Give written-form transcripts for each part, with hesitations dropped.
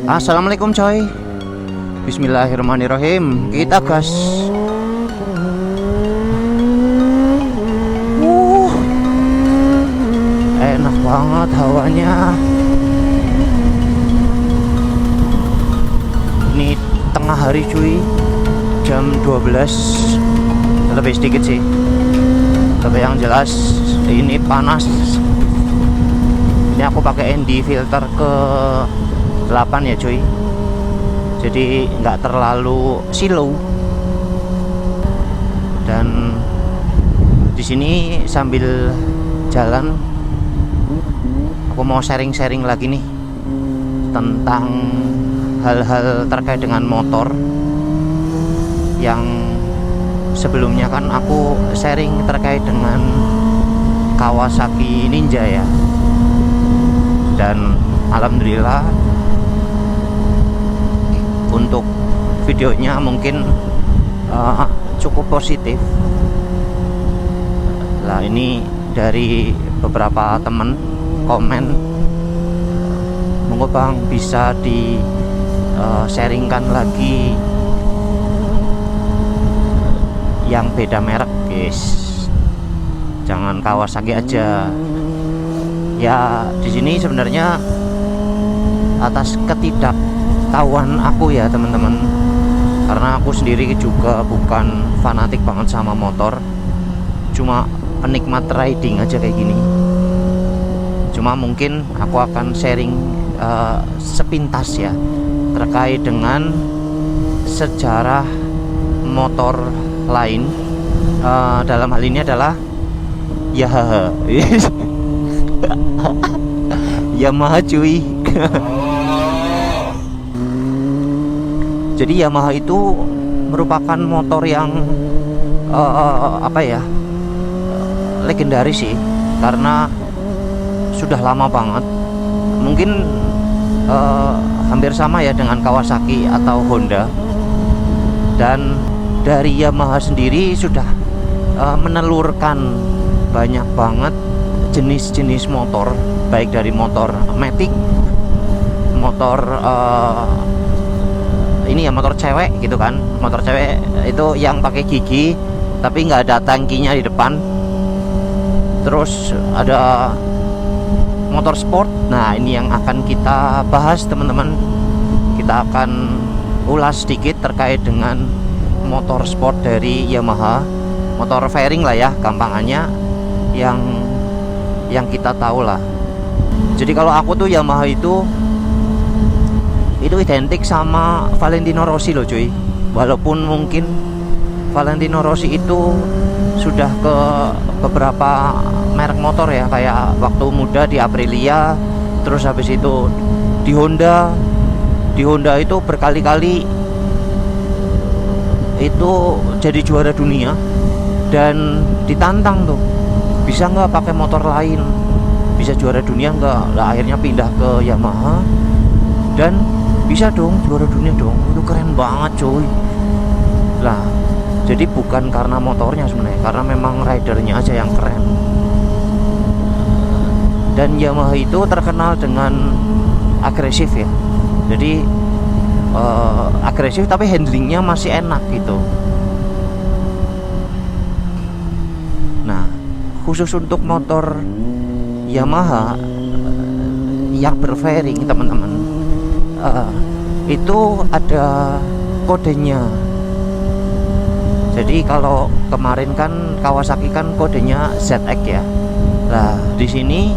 Assalamualaikum coy. Bismillahirrahmanirrahim. Kita gas. Enak banget hawanya. Ini tengah hari cuy, jam 12 lebih sedikit sih. Tapi yang jelas ini panas. Ini aku pakai ND filter ke 8 ya cuy, jadi nggak terlalu silau. Dan di sini sambil jalan aku mau sharing-sharing lagi nih tentang hal-hal terkait dengan motor yang sebelumnya kan aku sharing terkait dengan Kawasaki Ninja ya. Dan alhamdulillah untuk videonya mungkin cukup positif. Nah ini dari beberapa temen komen, monggo bang bisa di sharingkan lagi yang beda merek guys, jangan Kawasaki aja. Ya di sini sebenarnya atas ketidaktahuan aku ya teman-teman, karena aku sendiri juga bukan fanatik banget sama motor, cuma penikmat riding aja kayak gini. Cuma mungkin aku akan sharing sepintas ya terkait dengan sejarah motor lain, dalam hal ini adalah Yamaha cuy. Jadi Yamaha itu merupakan motor yang legendaris sih, karena sudah lama banget. Mungkin hampir sama ya dengan Kawasaki atau Honda. Dan dari Yamaha sendiri sudah menelurkan banyak banget jenis-jenis motor, baik dari motor matic, motor ini ya motor cewek gitu kan. Motor cewek itu yang pakai gigi tapi nggak ada tangkinya di depan. Terus ada motor sport. Nah ini yang akan kita bahas teman-teman. Kita akan ulas sedikit terkait dengan motor sport dari Yamaha, motor fairing lah ya gampangannya, yang kita tahu lah. Jadi kalau aku tuh Yamaha itu identik sama Valentino Rossi loh cuy. Walaupun mungkin Valentino Rossi itu sudah ke beberapa merek motor ya, kayak waktu muda di Aprilia, terus habis itu di Honda. Di Honda itu berkali-kali itu jadi juara dunia dan ditantang tuh, bisa nggak pakai motor lain, bisa juara dunia nggak. Nah, akhirnya pindah ke Yamaha dan bisa dong juara dunia dong. Itu keren banget cuy. Lah jadi bukan karena motornya sebenarnya, karena memang ridernya aja yang keren. Dan Yamaha itu terkenal dengan agresif ya, jadi agresif tapi handlingnya masih enak gitu. Nah khusus untuk motor Yamaha yang berfairing teman-teman, itu ada kodenya. Jadi kalau kemarin kan Kawasaki kan kodenya ZX ya. Nah di sini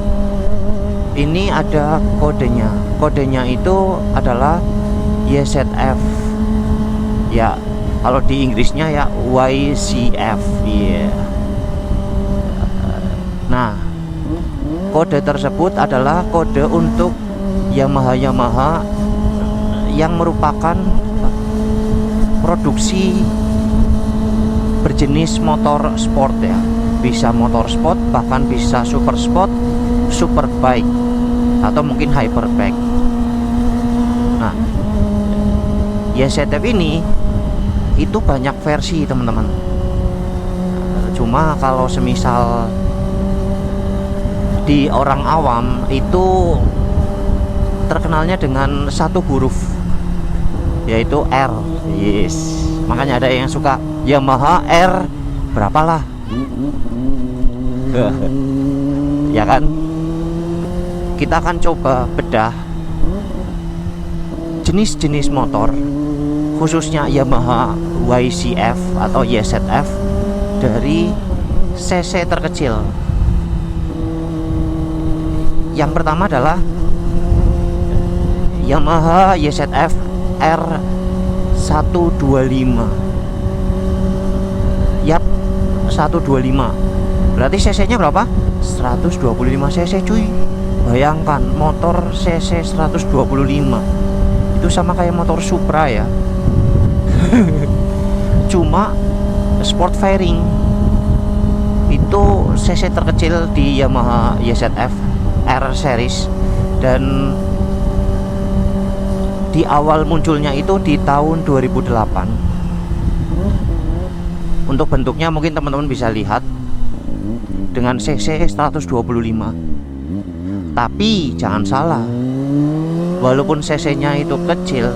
ini ada kodenya. Kodenya itu adalah YZF. Ya, kalau di Inggrisnya ya YCF. Yeah. Nah, kode tersebut adalah kode untuk Yamaha yang merupakan produksi berjenis motor sport ya. Bisa motor sport, bahkan bisa super sport, super bike, atau mungkin hyperbike. Nah YZF ini itu banyak versi teman-teman. Cuma kalau semisal di orang awam itu terkenalnya dengan satu huruf, yaitu R. Yes, makanya ada yang suka Yamaha R berapalah. Ya kan, kita akan coba bedah jenis-jenis motor, khususnya Yamaha YCF atau YZF, dari cc terkecil. Yang pertama adalah Yamaha YZF R125. Yap, 125. Berarti cc-nya berapa? 125 cc cuy. Bayangkan motor cc 125. Itu sama kayak motor Supra ya. Cuma sport fairing. Itu cc terkecil di Yamaha YZF R series, dan di awal munculnya itu di tahun 2008. Untuk bentuknya mungkin teman-teman bisa lihat dengan cc 125. Tapi jangan salah, walaupun cc-nya itu kecil,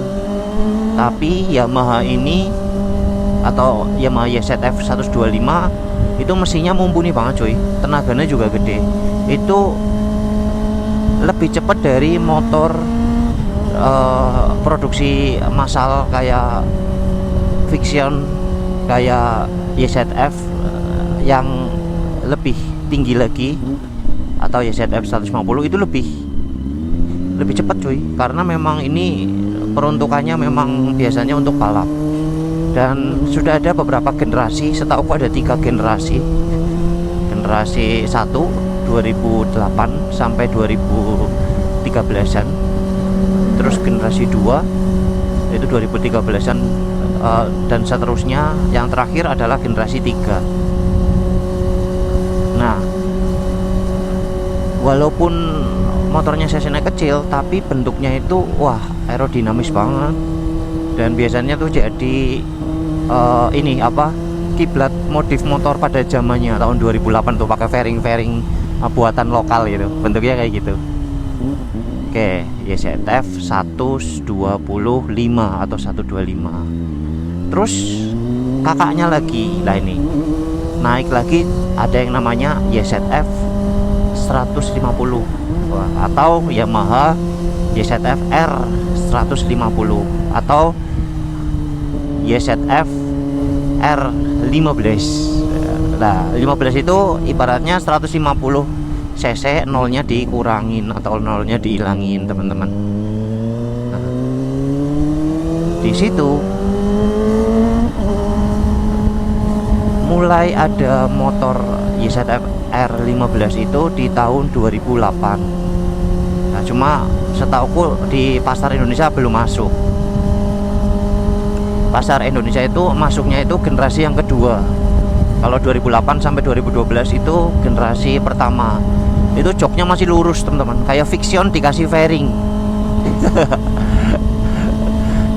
tapi Yamaha ini atau Yamaha YZF 125 itu mesinnya mumpuni banget cuy. Tenaganya juga gede. Itu lebih cepat dari motor produksi massal kayak Vixion, kayak YZF yang lebih tinggi lagi, atau YZF 150 itu lebih cepat cuy, karena memang ini peruntukannya memang biasanya untuk balap. Dan sudah ada beberapa generasi, setahu ada 3 generasi. Generasi 1 2008 sampai 2013-an. Terus generasi 2 itu 2013-an, dan seterusnya. Yang terakhir adalah generasi 3. Nah, walaupun motornya cc-nya kecil, tapi bentuknya itu wah aerodinamis banget. Dan biasanya tuh jadi ini apa, kiblat modif motor pada zamannya tahun 2008 tuh, pakai fairing buatan lokal gitu, bentuknya kayak gitu. Oke, YZF 125 atau 125. Terus kakaknya lagi, lah ini naik lagi, ada yang namanya YZF 150 atau Yamaha YZF R 150 atau YZF R15. Nah, 15 itu ibaratnya 150 cc, nolnya dikurangin atau nolnya dihilangin, teman-teman. Nah, di situ mulai ada motor YZF R15 itu di tahun 2008. Nah, cuma setauku di pasar Indonesia belum masuk. Pasar Indonesia itu masuknya itu generasi yang kedua. Kalau 2008 sampai 2012 itu generasi pertama. Itu joknya masih lurus, teman-teman, kayak Vixion dikasih fairing.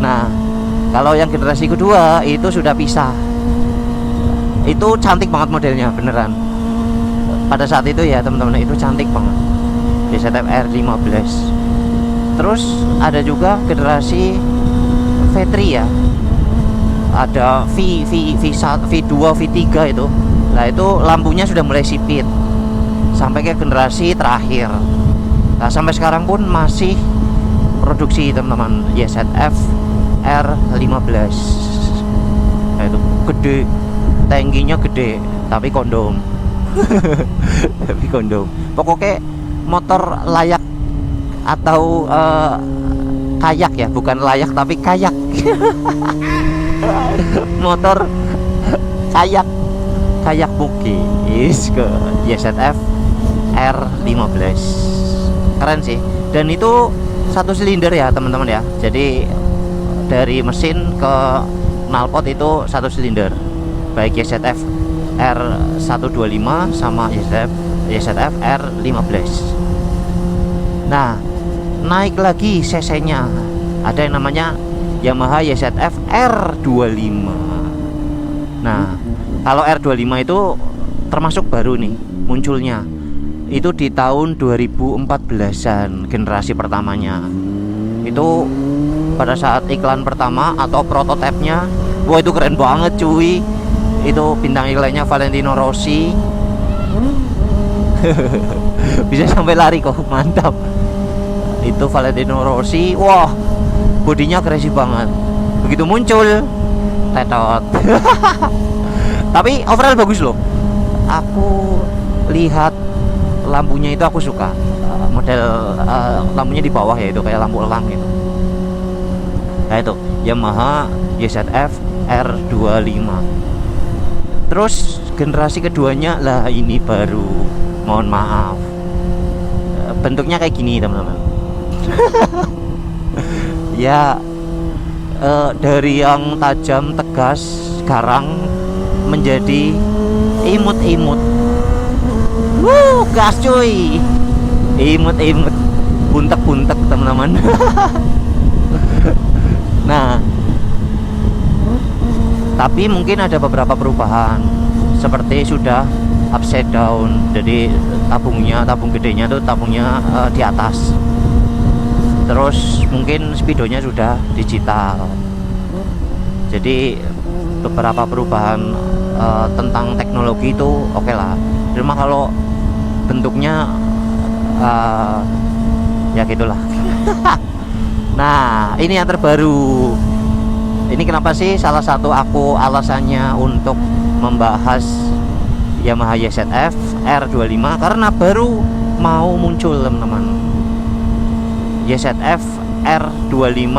Nah, kalau yang generasi kedua itu sudah pisah. Itu cantik banget modelnya, beneran. Pada saat itu ya, teman-teman, itu cantik banget. YZF R15. Terus ada juga generasi V3 ya. Ada V2, V3 itu. Nah, itu lampunya sudah mulai sipit sampai ke generasi terakhir. Nah, sampai sekarang pun masih produksi, teman-teman, YZF R15. Nah, itu gede, tangkinya gede, tapi kondom. Tapi kondom. Pokoknya motor layak atau kayak ya, bukan layak tapi kayak. Motor kayak bukis ke YZF R15. Keren sih. Dan itu satu silinder ya, teman-teman ya. Jadi dari mesin ke knalpot itu satu silinder, baik YZF R125 sama YZF R15. Nah, naik lagi cc-nya, ada yang namanya Yamaha YZF R25. Nah, kalau R25 itu termasuk baru nih munculnya. Itu di tahun 2014-an generasi pertamanya. Itu pada saat iklan pertama atau prototipenya, wah itu keren banget cuy. Itu bintang iklannya Valentino Rossi. Bisa sampai lari kok, mantap. Itu Valentino Rossi, wah bodinya agresif banget. Begitu muncul, tetot. Tapi overall bagus loh. Aku lihat lampunya itu aku suka. Model lampunya di bawah ya, itu kayak lampu elang gitu. Nah itu Yamaha YZF R25. Terus generasi keduanya lah ini baru, mohon maaf, bentuknya kayak gini teman-teman. Ya dari yang tajam, tegas, garang menjadi imut-imut. Gas cuy, imut-imut, buntek-buntek teman-teman. Nah, tapi mungkin ada beberapa perubahan, seperti sudah upside down, jadi tabung gedenya tuh tabungnya di atas. Terus mungkin speedonya sudah digital. Jadi beberapa perubahan tentang teknologi itu oke lah. Cuma kalau bentuknya ya gitulah. Nah ini yang terbaru. Ini kenapa sih salah satu aku alasannya untuk membahas Yamaha YZF R25, karena baru mau muncul teman-teman. YZF R25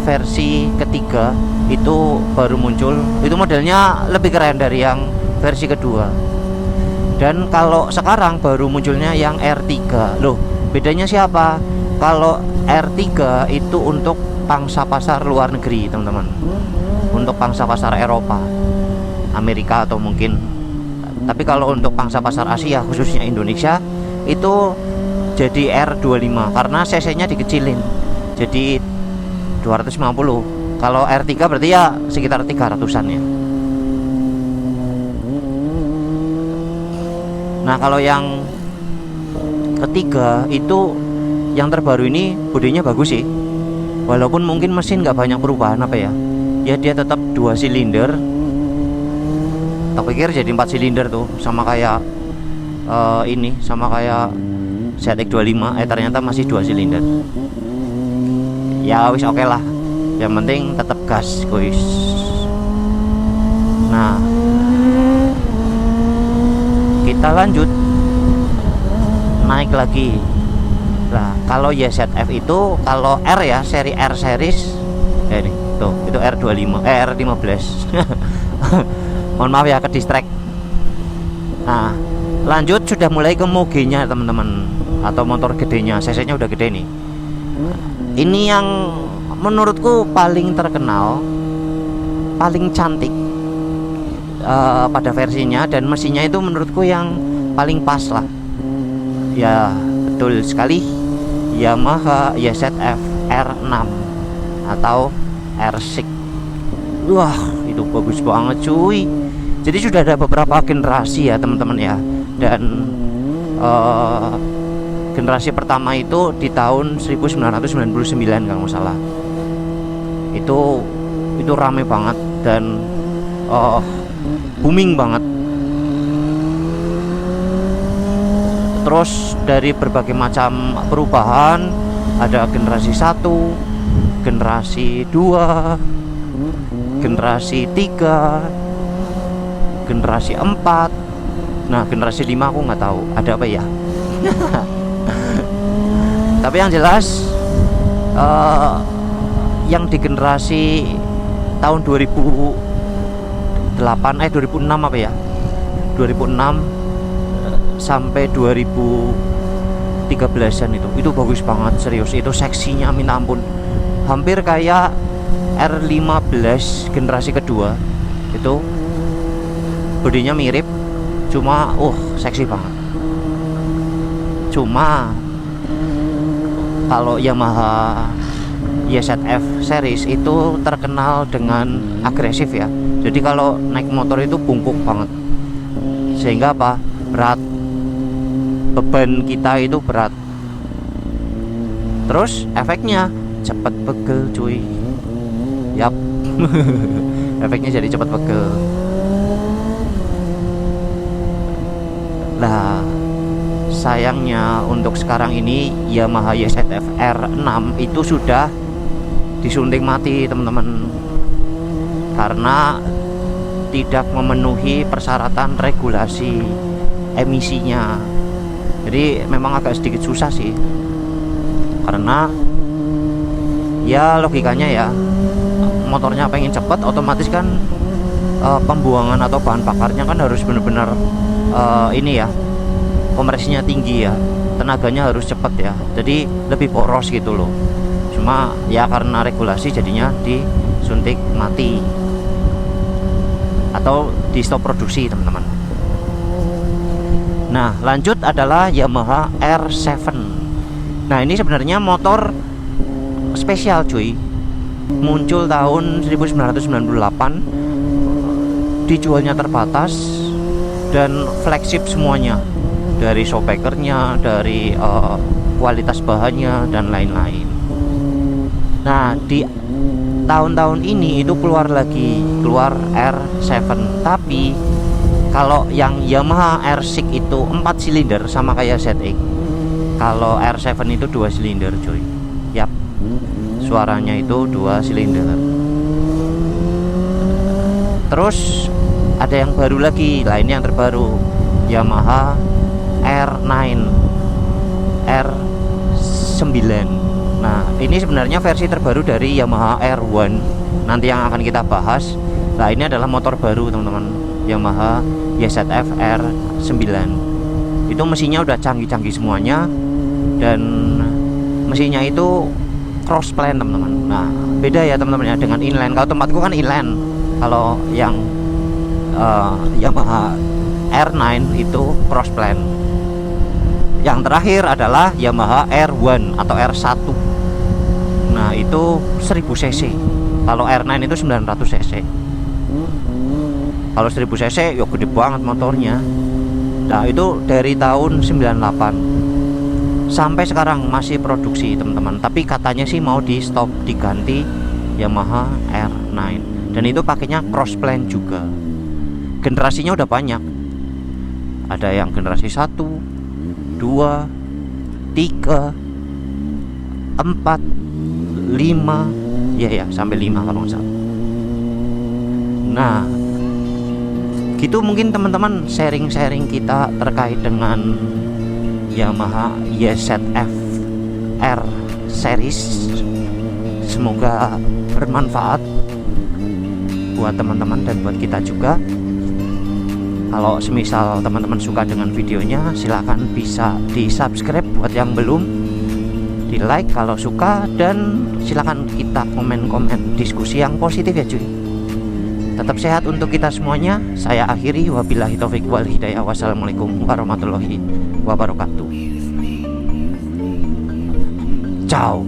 versi ketiga itu baru muncul. Itu modelnya lebih keren dari yang versi kedua. Dan kalau sekarang baru munculnya yang R3. Loh, bedanya siapa? Kalau R3 itu untuk pangsa pasar luar negeri teman-teman, untuk pangsa pasar Eropa, Amerika atau mungkin. Tapi kalau untuk pangsa pasar Asia khususnya Indonesia itu jadi R25 karena cc-nya dikecilin jadi 250. Kalau R3 berarti ya sekitar 300-an ya. Nah kalau yang ketiga itu yang terbaru ini bodinya bagus sih, walaupun mungkin mesin nggak banyak perubahan apa ya. Ya dia tetap 2 silinder. Tak pikir jadi 4 silinder tuh, sama kayak ini, sama kayak ZX25. Ternyata masih 2 silinder. Ya wis oke lah. Yang penting tetap gas guys. Nah kita lanjut naik lagi. Nah kalau YZF itu, kalau R ya, seri R series ya ini tuh, itu R25 R15. Mohon maaf ya ke distract. Nah lanjut sudah mulai ke mogenya teman-teman, atau motor gedenya. cc-nya udah gede nih. Ini yang menurutku paling terkenal, paling cantik pada versinya, dan mesinnya itu menurutku yang paling pas lah. Ya betul sekali, Yamaha YZF R6 atau R6. Wah itu bagus banget cuy. Jadi sudah ada beberapa generasi ya teman-teman ya. Dan generasi pertama itu di tahun 1999 kalau nggak salah. Itu rame banget dan booming banget. Terus dari berbagai macam perubahan, ada generasi 1, generasi 2, generasi 3, generasi 4. Nah generasi 5 aku nggak tahu ada apa ya. Tapi yang jelas yang di generasi tahun 2006 apa ya, 2006 sampai 2013an itu bagus banget, serius. Itu seksinya minta ampun, hampir kayak R15 generasi kedua. Itu bodinya mirip, cuma seksi banget. Cuma kalau Yamaha YZF series itu terkenal dengan agresif ya. Jadi kalau naik motor itu bungkuk banget, sehingga apa, berat, beban kita itu berat. Terus efeknya cepet pegel cuy. Yap. Efeknya jadi cepet pegel. Lah sayangnya untuk sekarang ini Yamaha YZF R6 itu sudah disunting mati teman-teman, karena tidak memenuhi persyaratan regulasi emisinya. Jadi memang agak sedikit susah sih, karena ya logikanya ya motornya pengen cepet, otomatis kan pembuangan atau bahan bakarnya kan harus benar-benar ini ya, kompresinya tinggi ya, tenaganya harus cepet ya, jadi lebih boros gitu loh. Cuma ya karena regulasi jadinya disuntik mati atau di stop produksi teman-teman. Nah lanjut adalah Yamaha R7. Nah ini sebenarnya motor spesial cuy, muncul tahun 1998, dijualnya terbatas dan flagship semuanya, dari showbackernya, dari kualitas bahannya dan lain-lain. Nah di tahun-tahun ini itu keluar R7, tapi kalau yang Yamaha R6 itu 4 silinder sama kayak ZX. Kalau R7 itu 2 silinder cuy. Yap, suaranya itu 2 silinder. Terus ada yang baru lagi, lainnya yang terbaru, Yamaha R9 R9. Nah ini sebenarnya versi terbaru dari Yamaha R1, nanti yang akan kita bahas. Nah ini adalah motor baru teman-teman, Yamaha YZF R9. Itu mesinnya udah canggih-canggih semuanya, dan mesinnya itu cross plan teman-teman. Nah beda ya teman-teman ya dengan inline. Kalau tempatku kan inline, kalau yang Yamaha R9 itu cross plan. Yang terakhir adalah Yamaha R1 atau R1. Nah itu 1000 cc. Kalau R9 itu 900 cc. Kalau 1000 cc ya gede banget motornya. Nah itu dari tahun 98 sampai sekarang masih produksi teman-teman. Tapi katanya sih mau di stop, diganti Yamaha R9. Dan itu pakainya cross plan juga. Generasinya udah banyak. Ada yang generasi 1, 2, 3, 4, 5, ya sampai 5 kalau nggak salah. Nah gitu mungkin teman-teman sharing-sharing kita terkait dengan Yamaha YZF R series. Semoga bermanfaat buat teman-teman dan buat kita juga. Kalau semisal teman-teman suka dengan videonya, silahkan bisa di subscribe buat yang belum, di like kalau suka, dan silahkan kita komen-komen diskusi yang positif ya cuy. Tetap sehat untuk kita semuanya. Saya akhiri, wabillahi taufik wal hidayah. Wassalamualaikum warahmatullahi wabarakatuh. Ciao.